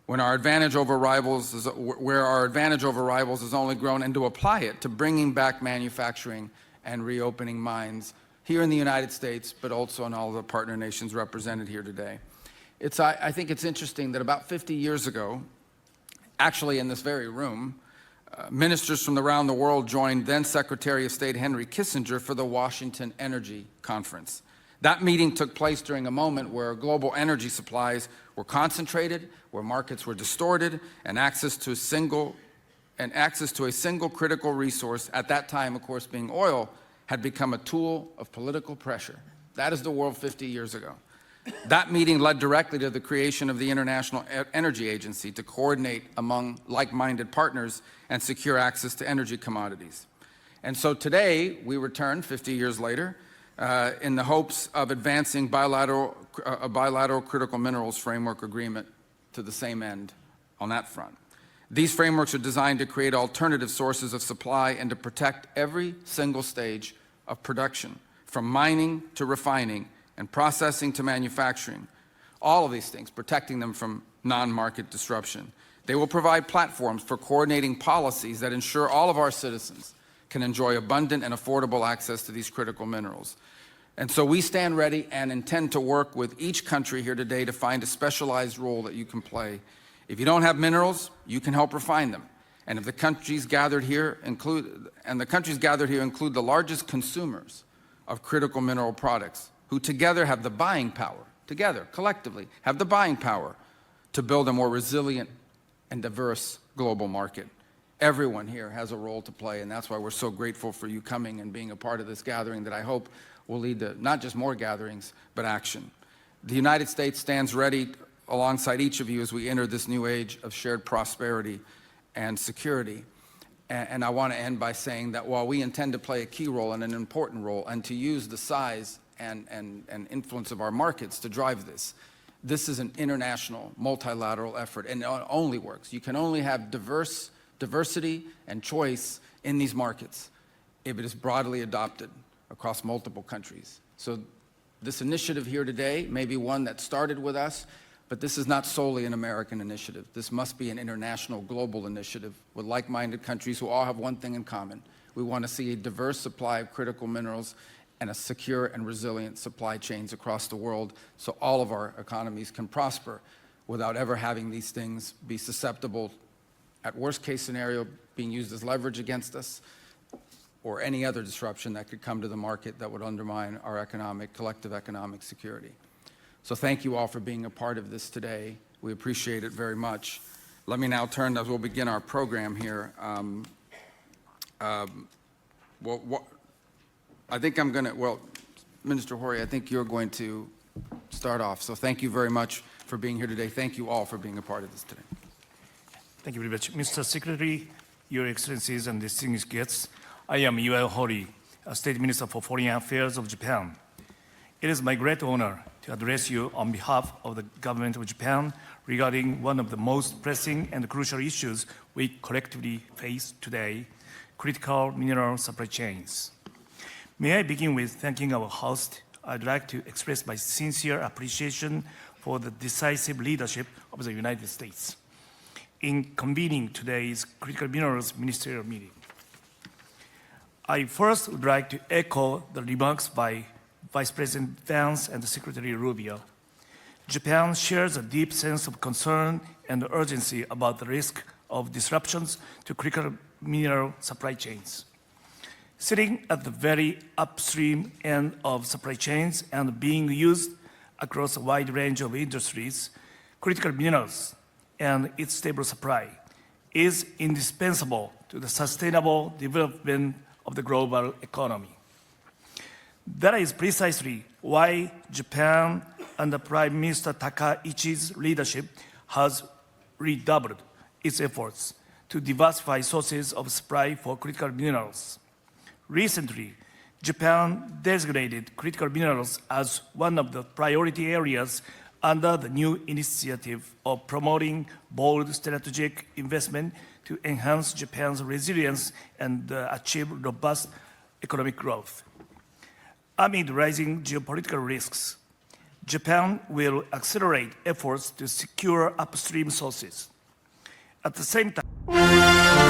where our advantage over rivals has only grown, and to apply it to bringing back manufacturing and reopening mines here in the United States, but also in all the partner nations represented here today. I think it's interesting that about 50 years ago, actually in this very room, ministers from around the world joined then Secretary of State Henry Kissinger for the Washington Energy Conference. That meeting took place during a moment where global energy supplies were concentrated, where markets were distorted, and access to a single critical resource, at that time, of course, being oil, had become a tool of political pressure. That is the world 50 years ago. That meeting led directly to the creation of the International Energy Agency to coordinate among like-minded partners and secure access to energy commodities. And so today, we return 50 years later in the hopes of advancing a bilateral critical minerals framework agreement to the same end on that front. These frameworks are designed to create alternative sources of supply and to protect every single stage of production, from mining to refining and processing to manufacturing. All of these things, protecting them from non-market disruption. They will provide platforms for coordinating policies that ensure all of our citizens can enjoy abundant and affordable access to these critical minerals. And so we stand ready and intend to work with each country here today to find a specialized role that you can play. If you don't have minerals, you can help refine them. And if the countries gathered here include the largest consumers of critical mineral products, who together have the buying power, collectively, have the buying power to build a more resilient and diverse global market. Everyone here has a role to play, and that's why we're so grateful for you coming and being a part of this gathering that I hope will lead to not just more gatherings, but action. The United States stands ready alongside each of you as we enter this new age of shared prosperity and security. And I want to end by saying that while we intend to play a key role and an important role, and to use the size and influence of our markets to drive this, this is an international, multilateral effort, and it only works. You can only have diversity and choice in these markets if it is broadly adopted across multiple countries. So this initiative here today may be one that started with us, but this is not solely an American initiative. This must be an international, global initiative with like-minded countries who all have one thing in common. We want to see a diverse supply of critical minerals and a secure and resilient supply chains across the world so all of our economies can prosper without ever having these things be susceptible, at worst case scenario, being used as leverage against us, or any other disruption that could come to the market that would undermine our collective economic security. So thank you all for being a part of this today. We appreciate it very much. Let me now turn, as we'll begin our program here. Minister Hori, I think you're going to start off. So thank you very much for being here today. Thank you all for being a part of this today. Thank you very much. Mr. Secretary, Your Excellencies and distinguished guests, I am Yuao Hori, State Minister for Foreign Affairs of Japan. It is my great honor to address you on behalf of the government of Japan regarding one of the most pressing and crucial issues we collectively face today, critical mineral supply chains. May I begin with thanking our host. I'd like to express my sincere appreciation for the decisive leadership of the United States in convening today's critical minerals ministerial meeting. I first would like to echo the remarks by Vice President Vance and Secretary Rubio. Japan shares a deep sense of concern and urgency about the risk of disruptions to critical mineral supply chains. Sitting at the very upstream end of supply chains and being used across a wide range of industries, critical minerals and its stable supply is indispensable to the sustainable development of the global economy. That is precisely why Japan, under Prime Minister Takaichi's leadership, has redoubled its efforts to diversify sources of supply for critical minerals. Recently, Japan designated critical minerals as one of the priority areas under the new initiative of promoting bold strategic investment to enhance Japan's resilience and achieve robust economic growth. Amid rising geopolitical risks, Japan will accelerate efforts to secure upstream sources. At the same time,